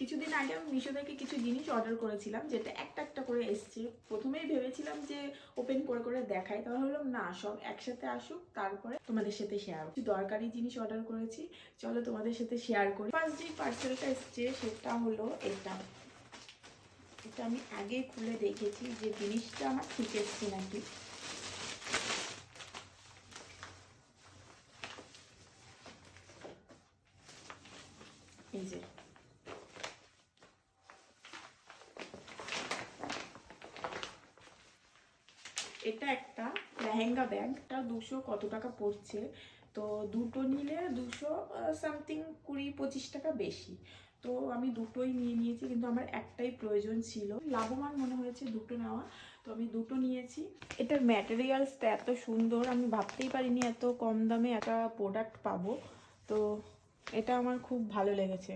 কিছুদিন আগে আমি মিশো থেকে কিছু জিনিস অর্ডার করেছিলাম, যেটা একটা একটা করে এসছে। প্রথমেই ভেবেছিলাম যে ওপেন করে করে দেখাই, তাহলে ভাবলাম না, সব একসাথে আসুক, তারপরে তোমাদের সাথে শেয়ার করি। দরকারি জিনিস অর্ডার করেছি, চলো তোমাদের সাথে শেয়ার করি। ফার্স্ট যে পার্সেলটা এসছে সেটা হলো এটা। এটা আমি আগে খুলে দেখেছি যে জিনিসটা আমার ঠিক এসছে নাকি। এই যে এটা একটা লেহেঙ্গা ব্যাগ। এটা 200 কত টাকা পড়ছে, তো দুটো নিলে 200 সামথিং, 20-25 টাকা বেশি। তো আমি দুটোই নিয়ে নিয়েছি, কিন্তু আমার একটাই প্রয়োজন ছিল। লাভবান মনে হয়েছে দুটো নেওয়া, তো আমি দুটো নিয়েছি। এটার ম্যাটেরিয়ালসটা এত সুন্দর, আমি ভাবতেই পারিনি এত কম দামে একটা প্রোডাক্ট পাবো। তো এটা আমার খুব ভালো লেগেছে।